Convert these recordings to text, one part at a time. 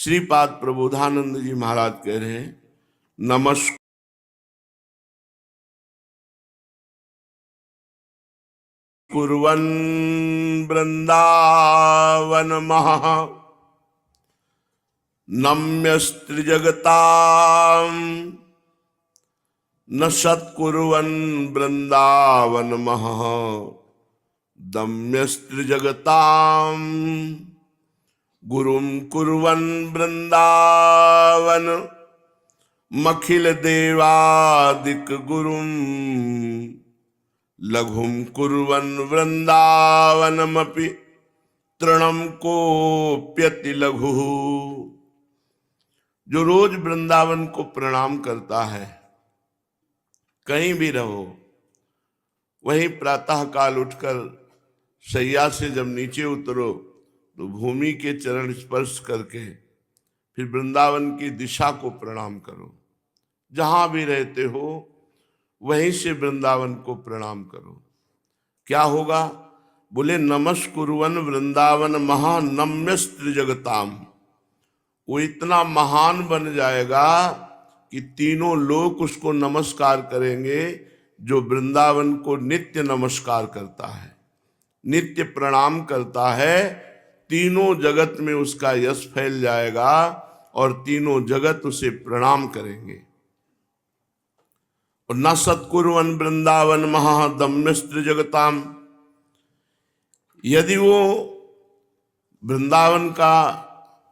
श्रीपाद प्रबोधानंद जी महाराज कह रहे हैं, नमस्कार कुर्वन् वृंदावन महा नम्यस्त्रिजगताम् न सत्कुर्वन् वृंदावन महा दम्यस्त्रिजगताम् गुरुं कुर्वन् वृंदावन मखिल देवादिक गुरुं लघुं कुर्वन् वृंदावनमपि तृणं कोप्यति लघु। जो रोज वृंदावन को प्रणाम करता है, कहीं भी रहो, वहीं प्रातः काल उठकर शैया से जब नीचे उतरो तो भूमि के चरण स्पर्श करके फिर वृंदावन की दिशा को प्रणाम करो। जहां भी रहते हो वहीं से वृंदावन को प्रणाम करो। क्या होगा? बोले नमस्कुर्वन् वृंदावन महानम्यस्त्रिजगताम। वो इतना महान बन जाएगा कि तीनों लोग उसको नमस्कार करेंगे। जो वृंदावन को नित्य नमस्कार करता है, नित्य प्रणाम करता है, तीनों जगत में उसका यश फैल जाएगा और तीनों जगत उसे प्रणाम करेंगे। और न सत्कुर्वन् वृंदावन महादम्यस्त्रिजगताम। यदि वो वृंदावन का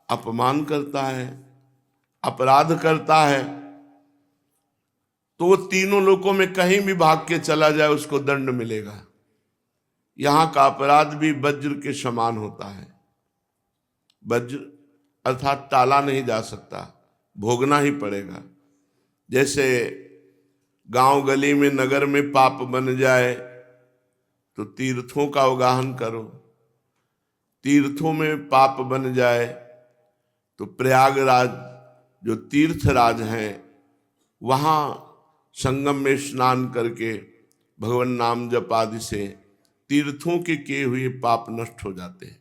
अपमान करता है, अपराध करता है, तो वो तीनों लोकों में कहीं भी भाग के चला जाए उसको दंड मिलेगा। यहां का अपराध भी वज्र के समान होता है। वज्र अर्थात टाला नहीं जा सकता, भोगना ही पड़ेगा। जैसे गांव गली में नगर में पाप बन जाए तो तीर्थों का अवगाहन करो। तीर्थों में पाप बन जाए तो प्रयागराज जो तीर्थराज हैं वहाँ संगम में स्नान करके भगवान नाम जप आदि से तीर्थों के किए हुए पाप नष्ट हो जाते हैं।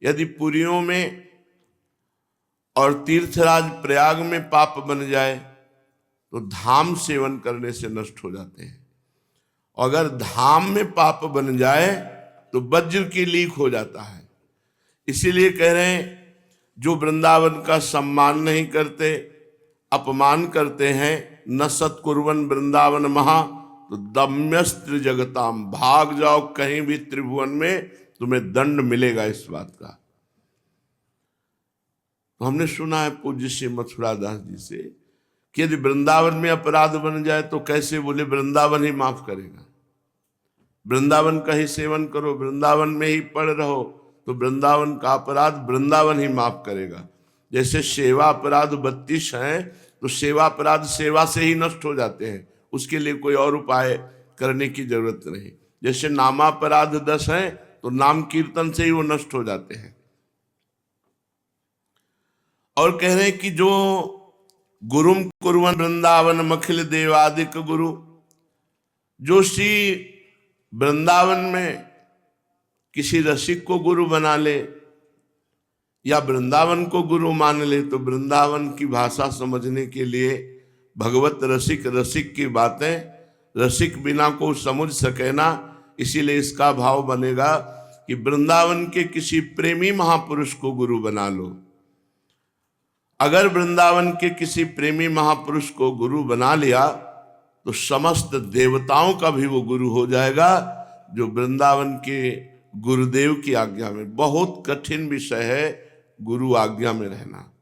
यदि पुरियों में और तीर्थराज प्रयाग में पाप बन जाए तो धाम सेवन करने से नष्ट हो जाते हैं। अगर धाम में पाप बन जाए तो वज्र की लीक हो जाता है। इसीलिए कह रहे हैं जो वृंदावन का सम्मान नहीं करते, अपमान करते हैं, न सत्कुर्वन् वृंदावन महा तो दम्यस्त्र जगताम। भाग जाओ कहीं भी त्रिभुवन में, तुम्हें दंड मिलेगा इस बात का। तो हमने सुना है पूज्य श्री मथुरा दास जी से कि यदि वृंदावन में अपराध बन जाए तो कैसे? बोले वृंदावन ही माफ करेगा। वृंदावन का ही सेवन करो, वृंदावन में ही पड़ रहो तो वृंदावन का अपराध वृंदावन ही माफ करेगा। जैसे सेवा अपराध 32 हैं तो सेवा अपराध सेवा से ही नष्ट हो जाते हैं, उसके लिए कोई और उपाय करने की जरूरत नहीं। जैसे नामापराध 10 हैं तो नाम कीर्तन से ही वो नष्ट हो जाते हैं। और कह रहे हैं कि जो गुरुम कुर्वन् वृंदावन मखिल देवादिक गुरु, जो श्री वृंदावन में किसी रसिक को गुरु बना ले या वृंदावन को गुरु मान ले तो वृंदावन की भाषा समझने के लिए भगवत रसिक, रसिक की बातें रसिक बिना को समझ सके ना, इसीलिए इसका भाव बनेगा कि वृंदावन के किसी प्रेमी महापुरुष को गुरु बना लो। अगर वृंदावन के किसी प्रेमी महापुरुष को गुरु बना लिया तो समस्त देवताओं का भी वो गुरु हो जाएगा, जो वृंदावन के गुरुदेव की आज्ञा में। बहुत कठिन विषय है गुरु आज्ञा में रहना।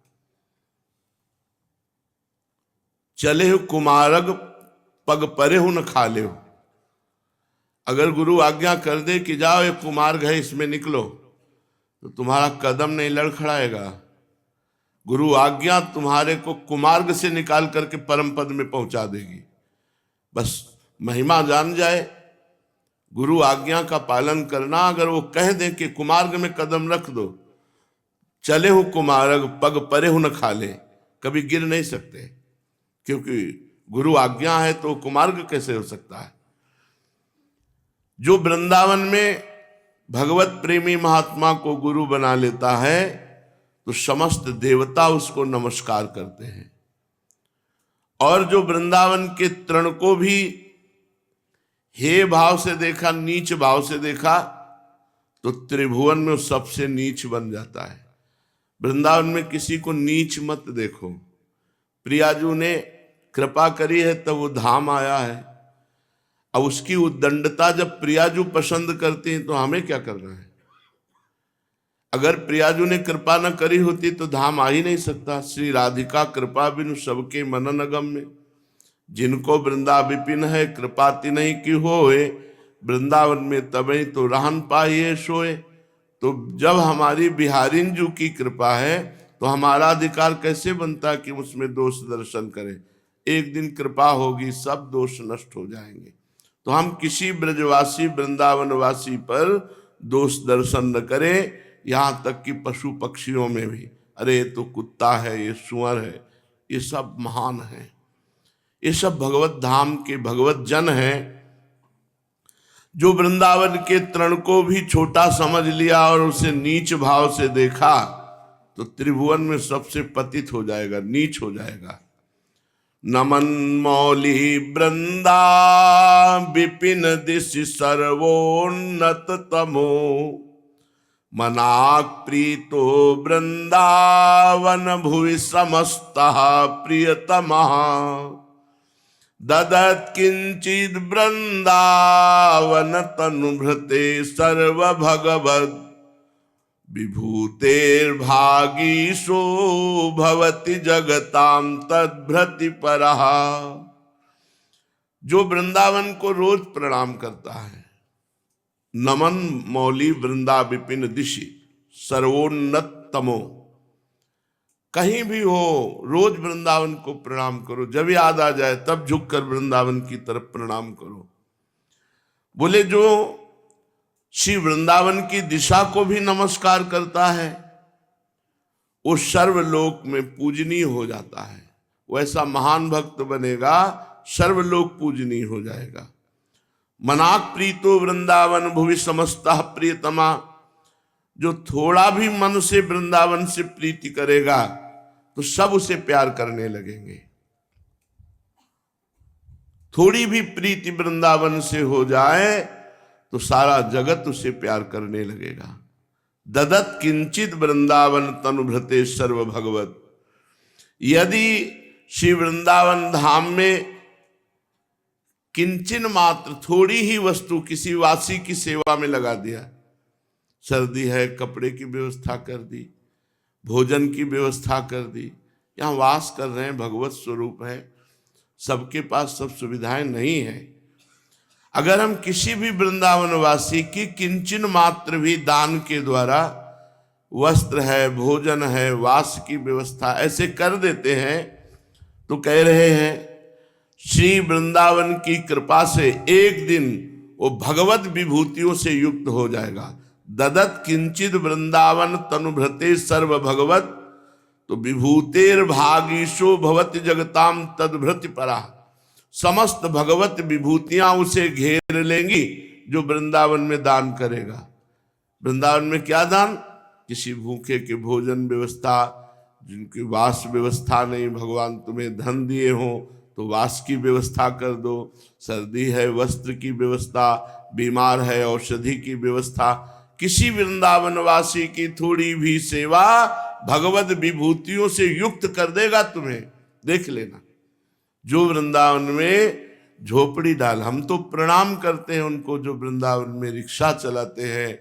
चले हो कुमारग पग परे हो न खा ले हो। अगर गुरु आज्ञा कर दे कि जाओ ये कुमार्ग है इसमें निकलो, तो तुम्हारा कदम नहीं लड़खड़ाएगा। गुरु आज्ञा तुम्हारे को कुमार्ग से निकाल करके परम पद में पहुंचा देगी। बस महिमा जान जाए, गुरु आज्ञा का पालन करना। अगर वो कह दे कि कुमार्ग में कदम रख दो, चले हो कुमार्ग पग परे हो न खा ले, कभी गिर नहीं सकते, क्योंकि गुरु आज्ञा है तो कुमार्ग कैसे हो सकता है। जो वृंदावन में भगवत प्रेमी महात्मा को गुरु बना लेता है तो समस्त देवता उसको नमस्कार करते हैं। और जो वृंदावन के तृण को भी हे भाव से देखा, नीच भाव से देखा, तो त्रिभुवन में सबसे नीच बन जाता है। वृंदावन में किसी को नीच मत देखो। प्रियाजू ने कृपा करी है तब वो धाम आया है। अब उसकी उद्दंडता जब प्रियाजू पसंद करती हैं तो हमें क्या करना है? अगर प्रियाजू ने कृपा न करी होती तो धाम आ ही नहीं सकता। श्री राधिका कृपा बिनु सबके मनन अगम्य, जिनको वृंदा विपिन है कृपा तिन्हि की होए, वृंदावन में तबई तो रहन पाइए सोए। तो जब हमारी बिहारिन जू की कृपा है तो हमारा अधिकार कैसे बनता है कि उसमें दोष दर्शन करें? एक दिन कृपा होगी, सब दोष नष्ट हो जाएंगे। तो हम किसी ब्रजवासी वृंदावनवासी पर दोष दर्शन न करें। यहाँ तक कि पशु पक्षियों में भी, अरे ये तो कुत्ता है, ये सुअर है, ये सब महान है, ये सब भगवत धाम के भगवत जन हैं। जो वृंदावन के तृण को भी छोटा समझ लिया और उसे नीच भाव से देखा तो त्रिभुवन में सबसे पतित हो जाएगा, नीच हो जाएगा। नमन मौली वृंदा विपिन दिशि सर्वोन्नत तमो, मनाक प्रीतो वृंदावन भुवि समस्तः प्रियतमः, ददत् किंचिद वृंदावन तनुभृते सर्व भगवद, विभूतेर्भागीशो भवति जगताम तद्भृति परः। जो वृंदावन को रोज प्रणाम करता है, नमन मौली वृंदा विपिन दिशि सर्वोन्नतमो, कहीं भी हो रोज वृंदावन को प्रणाम करो। जब याद आ जाए तब झुककर वृंदावन की तरफ प्रणाम करो। बोले जो श्री वृंदावन की दिशा को भी नमस्कार करता है वो सर्वलोक में पूजनीय हो जाता है। वो ऐसा महान भक्त बनेगा, सर्वलोक पूजनीय हो जाएगा। मनाक प्रीतो वृंदावन भुवि समस्तः प्रियतमा, जो थोड़ा भी मन से वृंदावन से प्रीति करेगा तो सब उसे प्यार करने लगेंगे। थोड़ी भी प्रीति वृंदावन से हो जाए तो सारा जगत उसे प्यार करने लगेगा। ददत किंचित वृंदावन तनुभृते सर्व भगवत, यदि श्री वृंदावन धाम में किंचन मात्र थोड़ी ही वस्तु किसी वासी की सेवा में लगा दिया, सर्दी है कपड़े की व्यवस्था कर दी, भोजन की व्यवस्था कर दी, यहाँ वास कर रहे हैं, भगवत स्वरूप है, सबके पास सब सुविधाएं नहीं है। अगर हम किसी भी वृंदावनवासी की किंचन मात्र भी दान के द्वारा वस्त्र है, भोजन है, वास की व्यवस्था ऐसे कर देते हैं तो कह रहे हैं श्री वृंदावन की कृपा से एक दिन वो भगवत विभूतियों से युक्त हो जाएगा। ददत किंचित वृंदावन तनुभृते सर्व भगवत, तो विभूतेर भागीशो भवति जगताम तद्भृति परा, समस्त भगवत विभूतियां उसे घेर लेंगी जो वृंदावन में दान करेगा। वृंदावन में क्या दान? किसी भूखे के भोजन व्यवस्था, जिनकी वास व्यवस्था नहीं, भगवान तुम्हें धन दिए हो तो वास की व्यवस्था कर दो, सर्दी है वस्त्र की व्यवस्था, बीमार है औषधि की व्यवस्था। किसी वृंदावनवासी की थोड़ी भी सेवा भगवत विभूतियों से युक्त कर देगा तुम्हें, देख लेना। जो वृंदावन में झोपड़ी डाल, हम तो प्रणाम करते हैं उनको जो वृंदावन में रिक्शा चलाते हैं,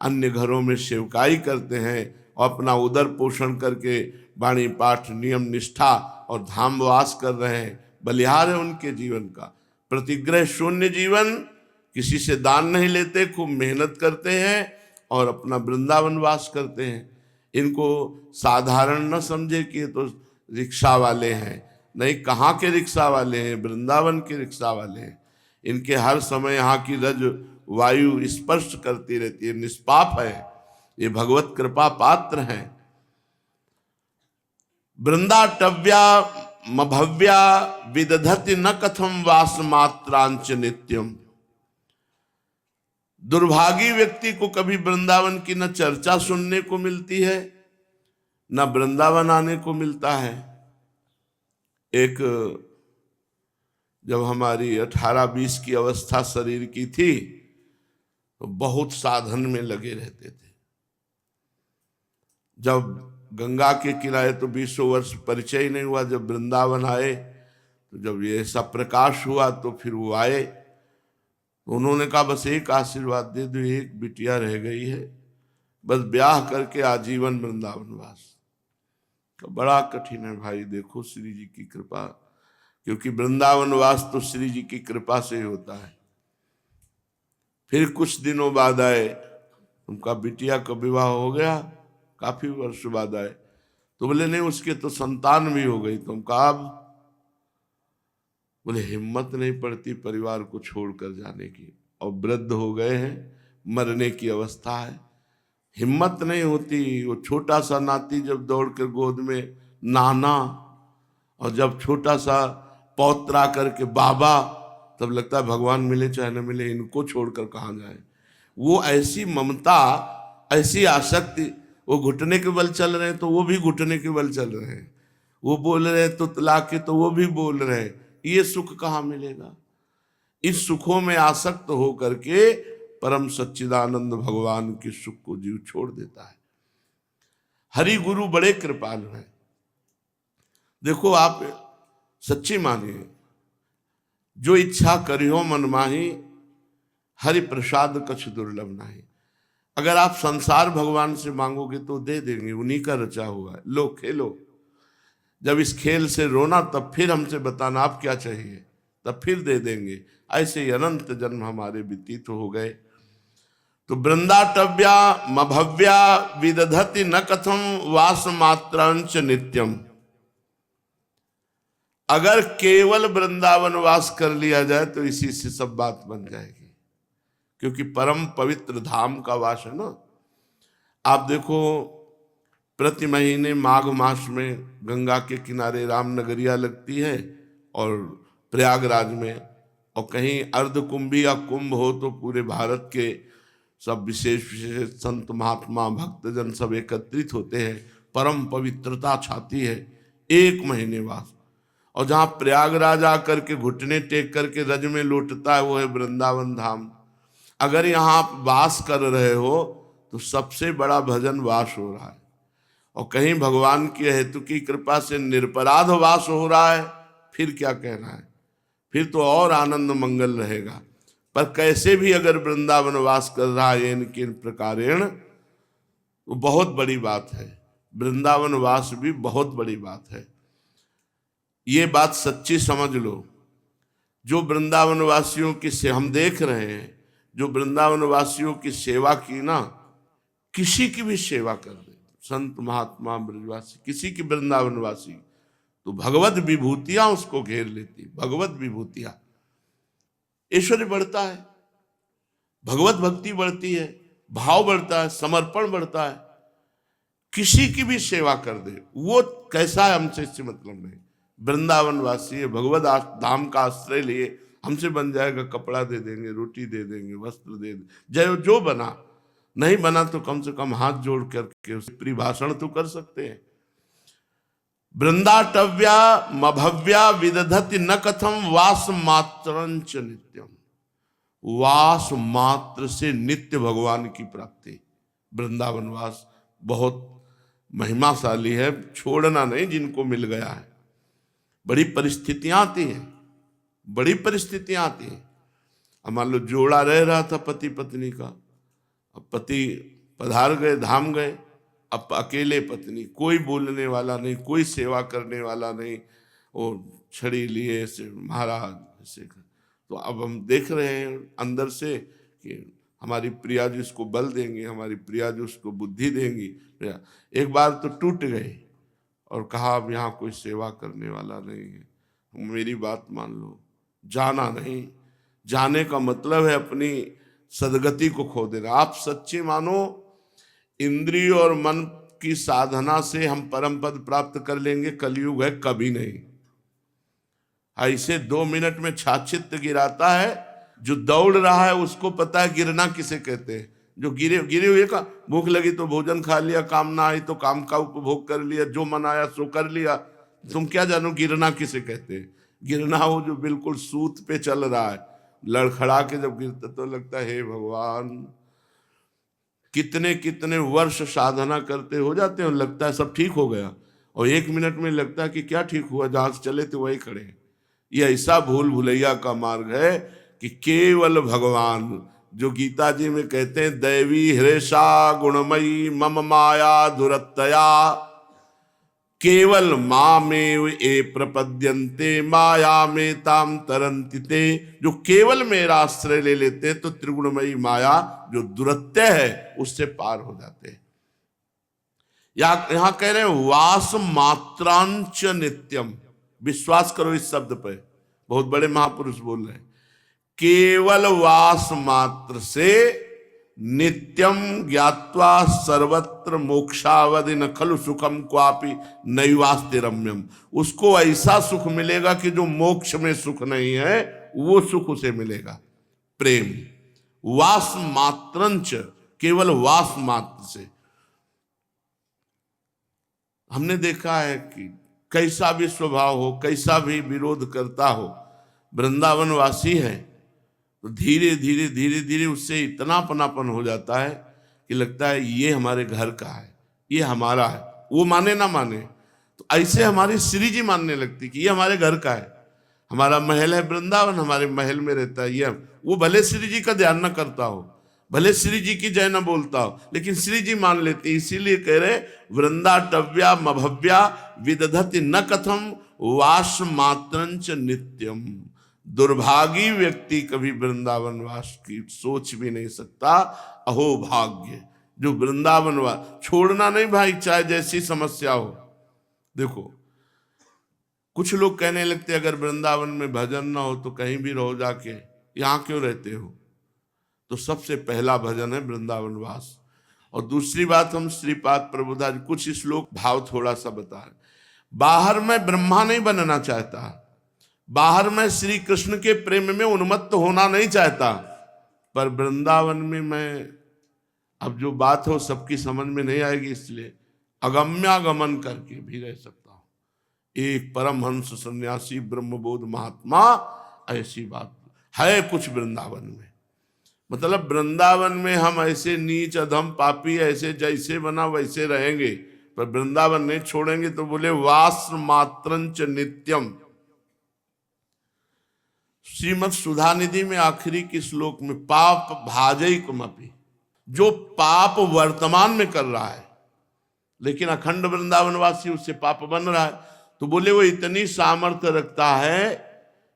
अन्य घरों में सेवकाई करते हैं और अपना उदर पोषण करके वाणी पाठ नियम निष्ठा और धामवास कर रहे हैं। बलिहार है उनके जीवन का, प्रतिग्रह शून्य जीवन, किसी से दान नहीं लेते, खूब मेहनत करते हैं और अपना वृंदावन वास करते हैं। इनको साधारण न समझे कि ये तो रिक्शा वाले हैं, नहीं, कहाँ के रिक्शा वाले हैं? वृंदावन के रिक्शा वाले हैं। इनके हर समय यहाँ की रज वायु स्पर्श करती रहती है, निष्पाप है, ये भगवत कृपा पात्र हैं। वृंदाटव्या मभव्या विदधति न कथम वास मात्रांच नित्यम। दुर्भागी व्यक्ति को कभी वृंदावन की न चर्चा सुनने को मिलती है, ना वृंदावन आने को मिलता है। एक जब हमारी 18-20 की अवस्था शरीर की थी तो बहुत साधन में लगे रहते थे। जब गंगा के किनारे तो 20 वर्ष परिचय ही नहीं हुआ, जब वृंदावन आए तो जब ये सब प्रकाश हुआ तो फिर वो आए तो उन्होंने कहा बस एक आशीर्वाद दे दो, एक बिटिया रह गई है, बस ब्याह करके आजीवन वृंदावनवास। तो बड़ा कठिन है भाई, देखो श्री जी की कृपा, क्योंकि वृंदावनवास तो श्री जी की कृपा से ही होता है। फिर कुछ दिनों बाद आए, उनका बिटिया का विवाह हो गया, काफी वर्ष बाद आए तो बोले नहीं उसके तो संतान भी हो गई। तुम कहा अब? बोले हिम्मत नहीं पड़ती परिवार को छोड़कर जाने की, और वृद्ध हो गए हैं, मरने की अवस्था है, हिम्मत नहीं होती। वो छोटा सा नाती जब दौड़ कर गोद में नाना, और जब छोटा सा पौत्र आकर के बाबा, तब लगता है भगवान मिले चाहे न मिले, इनको छोड़कर कहाँ जाए। वो ऐसी ममता, ऐसी आसक्ति, वो घुटने के बल चल रहे हैं तो वो भी घुटने के बल चल रहे हैं, वो बोल रहे हैं तो तला के तो वो भी बोल रहे हैं। ये सुख कहाँ मिलेगा? इस सुखों में आसक्त हो करके परम सच्चिदानंद भगवान के सुख को जीव छोड़ देता है। हरि गुरु बड़े कृपालु हैं। देखो आप सच्ची मानिए, जो इच्छा करियो मन माही, हरि प्रसाद कछ दुर्लभ नाही। अगर आप संसार भगवान से मांगोगे तो दे देंगे, उन्हीं का रचा हुआ है। लो खेलो, जब इस खेल से रोना तब फिर हमसे बताना आप क्या चाहिए, तब फिर दे देंगे। ऐसे ही अनंत जन्म हमारे व्यतीत हो गए। तो वृंदाटव्या मभव्या विदधति न कथम वास मात्रांच नित्यम। अगर केवल वृंदावन वास कर लिया जाए तो इसी से सब बात बन जाएगी, क्योंकि परम पवित्र धाम का वास है ना। आप देखो प्रति महीने माघ मास में गंगा के किनारे रामनगरिया लगती है, और प्रयागराज में, और कहीं अर्धकुंभी या कुंभ हो तो पूरे भारत के सब विशेष विशेष संत महात्मा भक्तजन सब एकत्रित होते हैं। परम पवित्रता छाती है, 1 महीने वास। और जहाँ प्रयागराज आकर के घुटने टेक करके रज में लौटता है वो है वृंदावन धाम। अगर यहाँ आप वास कर रहे हो तो सबसे बड़ा भजन वास हो रहा है, और कहीं भगवान की हेतु की कृपा से निरपराध वास हो रहा है, फिर क्या कहना है, फिर तो और आनंद मंगल रहेगा। पर कैसे भी अगर वृंदावन वास कर रहा है इनके प्रकारेण, वो बहुत बड़ी बात है। वृंदावन वास भी बहुत बड़ी बात है, ये बात सच्ची समझ लो। जो वृंदावन वासियों की से हम देख रहे हैं, जो वृंदावन वासियों की सेवा की ना, किसी की भी सेवा कर दे, संत महात्मा ब्रजवासी, किसी की वृंदावन वासी, तो भगवत विभूतियां उसको घेर लेती। भगवत विभूतियां, ऐश्वर्य बढ़ता है, भगवत भक्ति बढ़ती है, भाव बढ़ता है, समर्पण बढ़ता है। किसी की भी सेवा कर दे, वो कैसा है हमसे इससे मतलब नहीं। वृंदावन वासी है, भगवत धाम का आश्रय लिए, हमसे बन जाएगा, कपड़ा दे देंगे, रोटी दे देंगे, वस्त्र दे देंगे, जो बना, नहीं बना तो कम से कम हाथ जोड़ करके उसे परिभाषण तो कर सकते हैं। वृंदाटव्या मभव्या विदधति न कथम वास मात्रंच नित्यम। वास मात्र से नित्य भगवान की प्राप्ति। वृंदावन वास बहुत महिमाशाली है, छोड़ना नहीं जिनको मिल गया है। बड़ी परिस्थितियां आती हैं, बड़ी परिस्थितियां आती हैं। अब मान लो जोड़ा रह रहा था पति पत्नी का, अब पति पधार गए, धाम गए, अब अकेले पत्नी, कोई बोलने वाला नहीं, कोई सेवा करने वाला नहीं, वो छड़ी लिए ऐसे महाराज ऐसे। तो अब हम देख रहे हैं अंदर से कि हमारी प्रिया जी उसको बल देंगी, हमारी प्रिया जी उसको बुद्धि देंगी। एक बार तो टूट गए और कहा अब यहाँ कोई सेवा करने वाला नहीं है, मेरी बात मान लो, जाना नहीं। जाने का मतलब है अपनी सदगति को खो देना। आप सच्चे मानो, इंद्रिय और मन की साधना से हम परम पद प्राप्त कर लेंगे, कलयुग है, कभी नहीं। ऐसे 2 मिनट में छाछित गिराता है, जो दौड़ रहा है उसको पता है गिरना किसे कहते हैं। जो गिरे गिरे हुए का भूख लगी तो भोजन खा लिया, काम ना आई तो काम का उपभोग कर लिया, जो मन आया सो कर लिया। तुम क्या जानो गिरना किसे कहते हैं? गिरना हो जो बिल्कुल सूत पे चल रहा है, लड़खड़ा के जब गिरता तो लगता है हे भगवान, कितने कितने वर्ष साधना करते हो जाते हैं, लगता है सब ठीक हो गया, और 1 मिनट में लगता है कि क्या ठीक हुआ, जहां से चले थे वही खड़े। ये ऐसा भूल भुलैया का मार्ग है कि केवल भगवान, जो गीता जी में कहते हैं दैवी हृषा गुणमयी मम माया दुरत्तया केवल मामेव ए प्रपद्यन्ते माया में ताम तरन्ति ते, जो केवल मेरा आश्रय ले लेते तो त्रिगुणमयी माया जो दुरत्य है उससे पार हो जाते। यहां कह रहे हैं वास मात्रांच नित्यम, विश्वास करो इस शब्द पे, बहुत बड़े महापुरुष बोल रहे हैं। केवल वास मात्र से नित्यम ज्ञात्वा सर्वत्र मोक्षावधि न खलु सुखम क्वापि नैवास्ति रम्यम, उसको ऐसा सुख मिलेगा कि जो मोक्ष में सुख नहीं है वो सुख उसे मिलेगा। प्रेम वास मात्रंच, केवल वास मात्र से। हमने देखा है कि कैसा भी स्वभाव हो, कैसा भी विरोध करता हो, वृंदावन वासी है तो धीरे धीरे धीरे धीरे उससे इतना अपनापन हो जाता है कि लगता है ये हमारे घर का है, ये हमारा है। वो माने ना माने तो ऐसे हमारी श्री जी मानने लगती कि ये हमारे घर का है, हमारा महल है वृंदावन, हमारे महल में रहता है ये। वो भले श्री जी का ध्यान न करता हो, भले श्री जी की जय न बोलता हो, लेकिन श्री जी मान लेती। इसीलिए कह रहे वृंदाटव्या मभव्या विदधति न कथम वास मात्रंच नित्यम। दुर्भागी व्यक्ति कभी वृंदावन वास की सोच भी नहीं सकता। अहो भाग्य जो वृंदावन वास छोड़ना नहीं भाई, चाहे जैसी समस्या हो। देखो कुछ लोग कहने लगते अगर वृंदावन में भजन ना हो तो कहीं भी रहो जाके, यहां क्यों रहते हो? तो सबसे पहला भजन है वृंदावन वास। और दूसरी बात हम श्रीपाद प्रभुदास कुछ श्लोक भाव थोड़ा सा बता रहे। बाहर में ब्रह्मा नहीं बनना चाहता, बाहर में श्री कृष्ण के प्रेम में उन्मत्त होना नहीं चाहता, पर वृंदावन में मैं, अब जो बात हो सबकी समझ में नहीं आएगी इसलिए अगम्यागमन करके भी रह सकता हूं। एक परमहंस सन्यासी ब्रह्मबोध महात्मा, ऐसी बात है कुछ वृंदावन में। मतलब वृंदावन में हम ऐसे नीच अधम पापी ऐसे जैसे बना वैसे रहेंगे, पर वृंदावन नहीं छोड़ेंगे। तो बोले वास मात्रंच नित्यम। श्रीमद् सुधानिधि में आखिरी के श्लोक में पाप भाजयिकमपि, जो पाप वर्तमान में कर रहा है लेकिन अखंड वृंदावनवासी उससे पाप बन रहा है, तो बोले वो इतनी सामर्थ्य रखता है,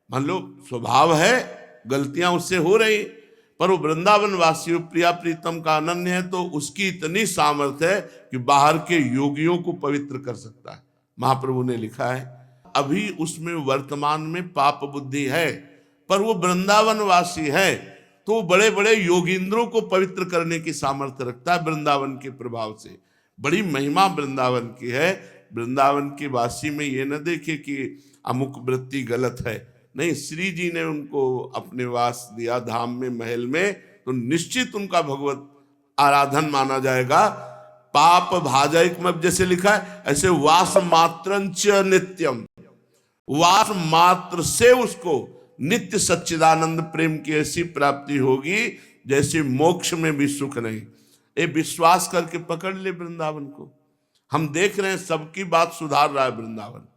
मान लो स्वभाव है गलतियां उससे हो रही, पर वो वृंदावनवासी प्रिया प्रीतम का अनन्य है, तो उसकी इतनी सामर्थ्य है कि बाहर के योगियों को पवित्र कर सकता है। महाप्रभु ने लिखा है अभी उसमें वर्तमान में पाप बुद्धि है, पर वो वृंदावनवासी है तो बड़े बड़े योगींद्रों को पवित्र करने की सामर्थ्य रखता है वृंदावन के प्रभाव से। बड़ी महिमा वृंदावन की है। वृंदावन के वासी में ये न देखे कि अमुक वृत्ति गलत है, नहीं, श्री जी ने उनको अपने वास दिया धाम में महल में, तो निश्चित उनका भगवत आराधन माना जाएगा। पाप भाजयिक में जैसे लिखा है ऐसे वास मात्रंच नित्यम, वास मात्र से उसको नित्य सच्चिदानंद प्रेम की ऐसी प्राप्ति होगी जैसे मोक्ष में भी सुख नहीं। ये विश्वास करके पकड़ ले वृंदावन को। हम देख रहे हैं सबकी बात सुधार रहा है वृंदावन।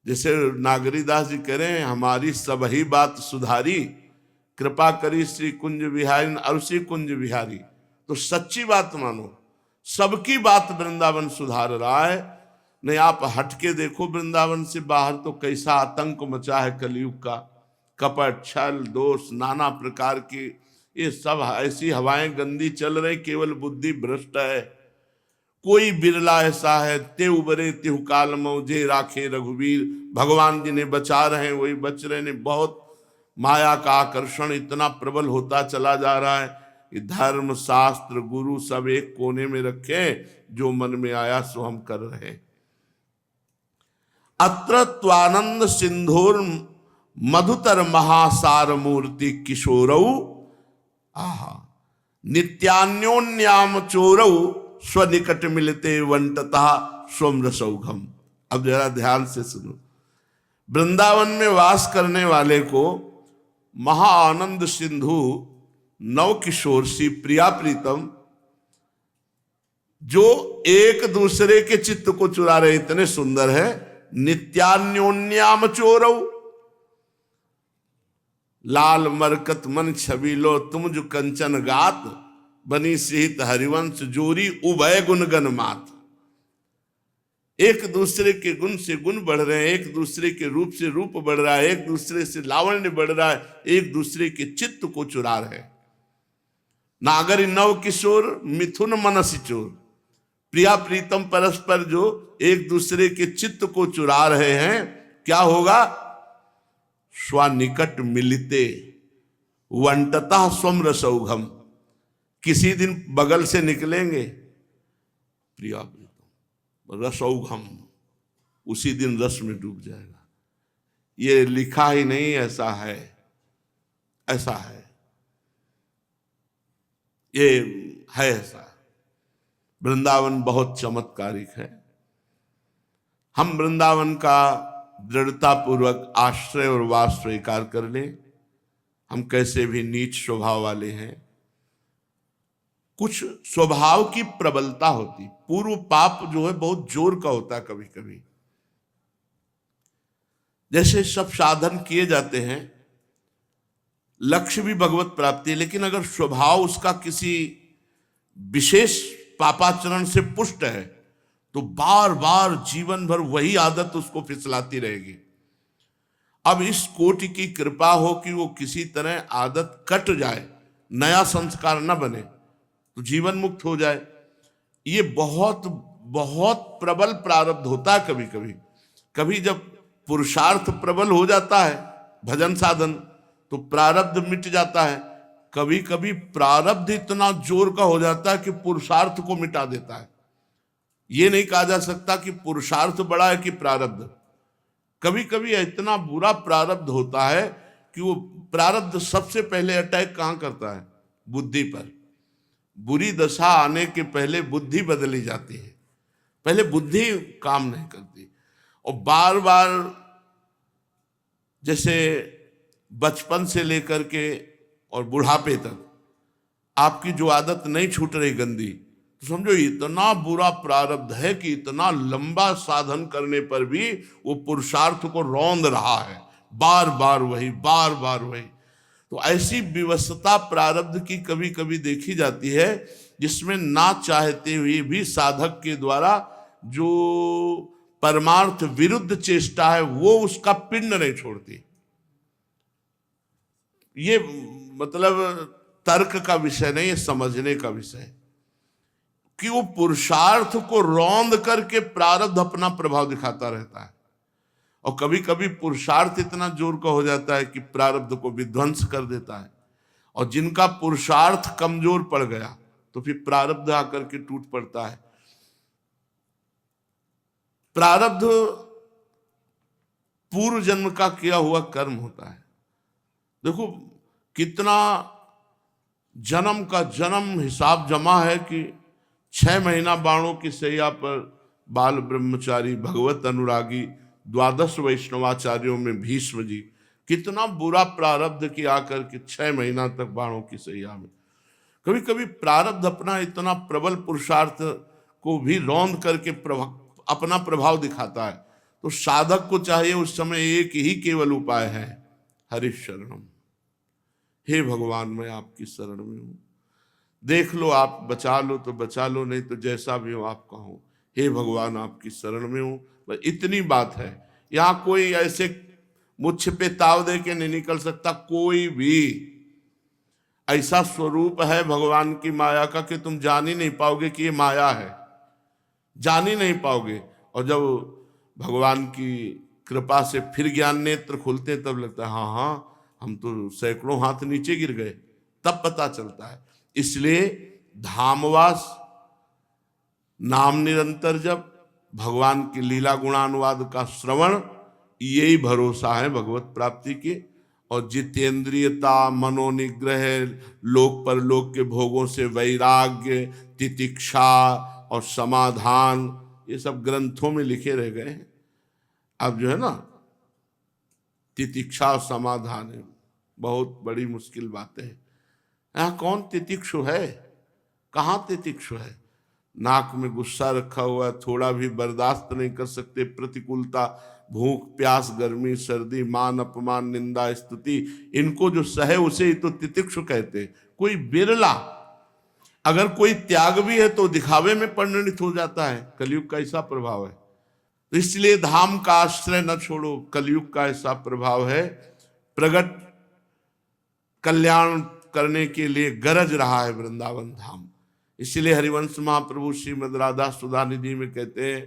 जैसे नागरीदास जी कह रहे हैं हमारी सब ही बात सुधारी, कृपा करी श्री कुंज विहारी और श्री कुंज विहारी। तो सच्ची बात मानो, सबकी बात वृंदावन सुधार रहा है। नहीं आप हटके देखो वृंदावन से बाहर तो कैसा आतंक मचा है कलयुग का। कपट छल दोष नाना प्रकार की ये सब ऐसी हवाएं गंदी चल रही, केवल बुद्धि भ्रष्ट है। कोई बिरला ऐसा है ते उबरे तिहु काल मौजे राखे रघुवीर। भगवान जी ने बचा रहे हैं वही बच रहे ने। बहुत माया का आकर्षण इतना प्रबल होता चला जा रहा है कि धर्म शास्त्र गुरु सब एक कोने में रखे, जो मन में आया सो हम कर रहे। अत्र त्वानंद सिंधुर मधुतर महासार मूर्ति किशोरऊ आहा नित्यान्योन्याम चोरौ स्वनिकट मिलते वंटता स्वम रसौघम। अब जरा ध्यान से सुनो। वृंदावन में वास करने वाले को महाआनंद सिंधु नव किशोर सी प्रिया प्रीतम जो एक दूसरे के चित्त को चुरा रहे, इतने सुंदर है। नित्यान्योन्याम चोरौ, लाल मरकत मन छबीलो तुम जो कंचन गात, बनी सहित हरिवंश जोरी उभय गुण गण मात। एक दूसरे के गुण से गुण बढ़ रहे हैं, एक दूसरे के रूप से रूप बढ़ रहा है, एक दूसरे से लावण्य बढ़ रहा है, एक दूसरे के चित्त को चुरा रहे। नागरी नव किशोर मिथुन मनसी चोर, प्रिया प्रीतम परस्पर जो एक दूसरे के चित्त को चुरा रहे हैं, क्या होगा? स्वनिकट मिलते वंटता स्वम रसौघम। किसी दिन बगल से निकलेंगे, प्रिया प्रीतम रसौघम, उसी दिन रस में डूब जाएगा। ये लिखा ही नहीं, ऐसा है, ऐसा है, ये है ऐसा। वृंदावन बहुत चमत्कारिक है। हम वृंदावन का दृढ़ता पूर्वक आश्रय और वास स्वीकार कर लें। हम कैसे भी नीच स्वभाव वाले हैं, कुछ स्वभाव की प्रबलता होती, पूर्व पाप जो है बहुत जोर का होता है कभी कभी। जैसे सब साधन किए जाते हैं, लक्ष्य भी भगवत प्राप्ति है, लेकिन अगर स्वभाव उसका किसी विशेष पापाचरण से पुष्ट है तो बार बार जीवन भर वही आदत उसको फिसलाती रहेगी। अब इस कोटि की कृपा हो कि वो किसी तरह आदत कट जाए, नया संस्कार न बने, तो जीवन मुक्त हो जाए। ये बहुत बहुत प्रबल प्रारब्ध होता है कभी कभी। कभी जब पुरुषार्थ प्रबल हो जाता है, भजन साधन, तो प्रारब्ध मिट जाता है। कभी कभी प्रारब्ध इतना जोर का हो जाता है कि पुरुषार्थ को मिटा देता है। ये नहीं कहा जा सकता कि पुरुषार्थ बड़ा है कि प्रारब्ध। कभी कभी इतना बुरा प्रारब्ध होता है कि वो प्रारब्ध सबसे पहले अटैक कहाँ करता है? बुद्धि पर। बुरी दशा आने के पहले बुद्धि बदली जाती है, पहले बुद्धि काम नहीं करती। और बार बार जैसे बचपन से लेकर के और बुढ़ापे तक आपकी जो आदत नहीं छूट रही गंदी, तो समझो इतना बुरा प्रारब्ध है कि इतना लंबा साधन करने पर भी वो पुरुषार्थ को रौंद रहा है, बार बार वही, बार बार वही। तो ऐसी विवशता प्रारब्ध की कभी कभी देखी जाती है, जिसमें ना चाहते हुए भी साधक के द्वारा जो परमार्थ विरुद्ध चेष्टा है वो उसका पिंड नहीं छोड़ती। ये मतलब तर्क का विषय नहीं, ये समझने का विषय है कि वो पुरुषार्थ को रौंद करके प्रारब्ध अपना प्रभाव दिखाता रहता है। और कभी कभी पुरुषार्थ इतना जोर का हो जाता है कि प्रारब्ध को विध्वंस कर देता है। और जिनका पुरुषार्थ कमजोर पड़ गया तो फिर प्रारब्ध आकर के टूट पड़ता है। प्रारब्ध पूर्व जन्म का किया हुआ कर्म होता है। देखो कितना जन्म का जन्म हिसाब जमा है कि 6 महीना बाणों की सैया पर बाल ब्रह्मचारी, भगवत अनुरागी, 12 वैष्णवाचार्यों में भीष्म जी, कितना बुरा प्रारब्ध कि आकर के 6 महीना तक बाणों की सैया में। कभी कभी प्रारब्ध अपना इतना प्रबल पुरुषार्थ को भी रौंद करके अपना प्रभाव दिखाता है। तो साधक को चाहिए उस समय एक ही केवल उपाय है, हरि शरणम। हे भगवान मैं आपकी शरण में हूं, देख लो आप बचा लो तो बचा लो, नहीं तो जैसा भी हो आप कहो। हे भगवान आपकी शरण में हूं, बस इतनी बात है। यहाँ कोई ऐसे मुझ पे ताव दे के नहीं निकल सकता। कोई भी ऐसा स्वरूप है भगवान की माया का कि तुम जान ही नहीं पाओगे कि ये माया है, जान ही नहीं पाओगे। और जब भगवान की कृपा से फिर ज्ञान नेत्र खुलते तब लगता है हाँ हाँ हम तो सैकड़ों हाथ नीचे गिर गए, तब पता चलता है। इसलिए धामवास, नाम निरंतर जप, भगवान की लीला गुणानुवाद का श्रवण, यही भरोसा है भगवत प्राप्ति के। और जितेंद्रियता, मनोनिग्रह, लोक परलोक के भोगों से वैराग्य, तितिक्षा और समाधान, ये सब ग्रंथों में लिखे रह गए हैं। अब जो है ना, तितिक्षा और समाधान है, बहुत बड़ी मुश्किल बातें हैं। यहाँ कौन तितिक्षु है? कहाँ तितिक्षु है? नाक में गुस्सा रखा हुआ है, थोड़ा भी बर्दाश्त नहीं कर सकते, प्रतिकूलता, भूख, प्यास, गर्मी, सर्दी, मान, अपमान, निंदा, स्तुति, इनको जो सहे उसे ही तो तितिक्षु कहते। कोई बिरला, अगर कोई त्याग भी है तो दिखावे में परिणित हो जाता है। कलयुग का ऐसा प्रभाव है। तो इसलिए धाम का आश्रय न छोड़ो, कलयुग का ऐसा प्रभाव है। प्रगट कल्याण करने के लिए गरज रहा है वृंदावन धाम। इसलिए हरिवंश महाप्रभु श्रीमद राधा सुधा निधि में कहते हैं,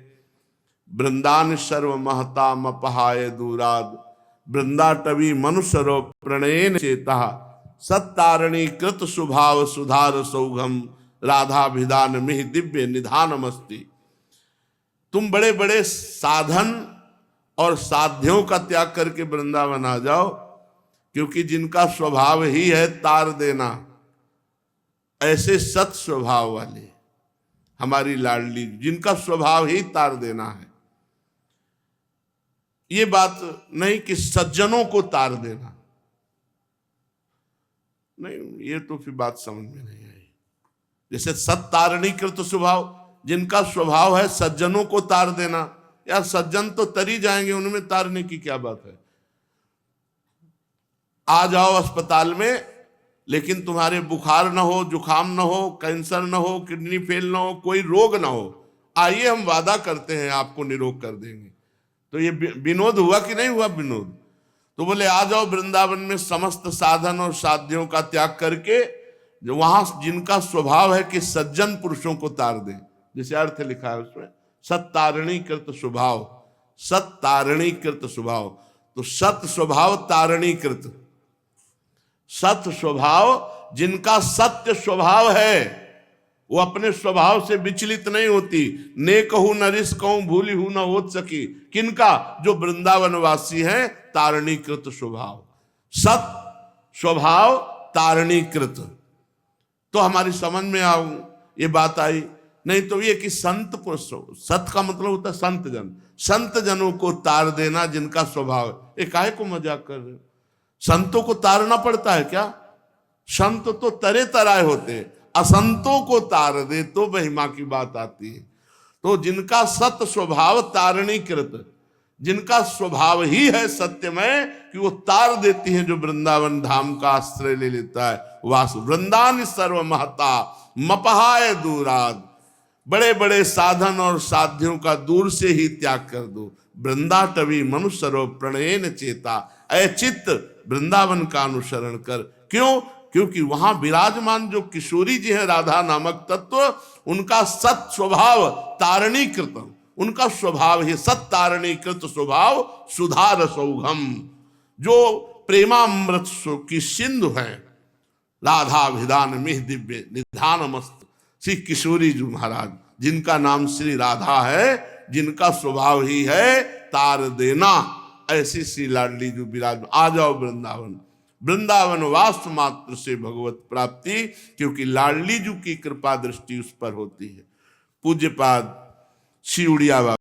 वृंदान सर्व महता मपहाय दूराद, वृंदाटवी मनुष्यरो प्रणयन चेता, सत्तारणी कृत सुभाव सुधार सौघम, राधाभिधान मिहि दिव्य निधानमस्ति। तुम बड़े बड़े साधन और साध्यों का त्याग करके वृंदावन आ जाओ, क्योंकि जिनका स्वभाव ही है तार देना, ऐसे सत स्वभाव वाले हमारी लाडली, जिनका स्वभाव ही तार देना है। ये बात नहीं कि सज्जनों को तार देना, नहीं, ये तो फिर बात समझ में नहीं आई। जैसे सत्तारणीकृत स्वभाव, जिनका स्वभाव है सज्जनों को तार देना, यार सज्जन तो तरी जाएंगे, उनमें तारने की क्या बात है? आ जाओ अस्पताल में, लेकिन तुम्हारे बुखार ना हो, जुखाम ना हो, कैंसर ना हो, किडनी फेल ना हो, कोई रोग ना हो, आइए हम वादा करते हैं आपको निरोग कर देंगे। तो ये विनोद हुआ कि नहीं हुआ विनोद? तो बोले आ जाओ वृंदावन में समस्त साधन और साध्यों का त्याग करके, जो वहां जिनका स्वभाव है कि सज्जन पुरुषों को तार दे, जैसे अर्थ लिखा है उसमें, सत्तारणीकृत स्वभाव, सत्तारणीकृत स्वभाव। तो सत स्वभाव तारणीकृत, सत स्वभाव, जिनका सत्य स्वभाव है, वो अपने स्वभाव से विचलित नहीं होती। ने कहूं न रिस कहूं, भूली हूं न ओत सकी, किनका? जो वृंदावनवासी हैं, तारणीकृत स्वभाव, सत स्वभाव तारणीकृत। तो हमारी समझ में आऊं ये बात आई। नहीं तो ये कि संत पुरुष, सत का मतलब होता है संत जन, संत जनों को तार देना जिनका स्वभाव है। ये काहे को मजाक कर रहे हो? संतों को तारना पड़ता है क्या? संत तो तरे तराए होते, असंतों को तार दे तो महिमा की बात आती है। तो जिनका सत स्वभाव तारणीकृत, जिनका स्वभाव ही है सत्यमय कि वो तार देती हैं, जो वृंदावन धाम का आश्रय ले लेता है। वास वृंदान सर्व महता मपहाय दूराद, बड़े बड़े साधन और साध्यों का दूर से ही त्याग कर दो। वृंदाटवी मनुष्यरो प्रणयन चेता, ऐ चित्त वृंदावन का अनुसरण कर। क्यों? क्योंकि वहां विराजमान जो किशोरी जी है, राधा नामक तत्व, उनका सत स्वभाव तारणीकृत, उनका स्वभाव ही सत तारणीकृत स्वभाव सुधार सौघम, जो प्रेमामृत की सिंधु है, राधाभिधान मिह दिव्य निधानमस्त। श्री किशोरी जी महाराज, जिनका नाम श्री राधा है, जिनका स्वभाव ही है तार देना, ऐसी श्री लाडली जो विराज। आ जाओ वृंदावन, वृंदावन वास मात्र से भगवत प्राप्ति, क्योंकि लाडली जी की कृपा दृष्टि उस पर होती है। पूज्यपाद श्री उड़िया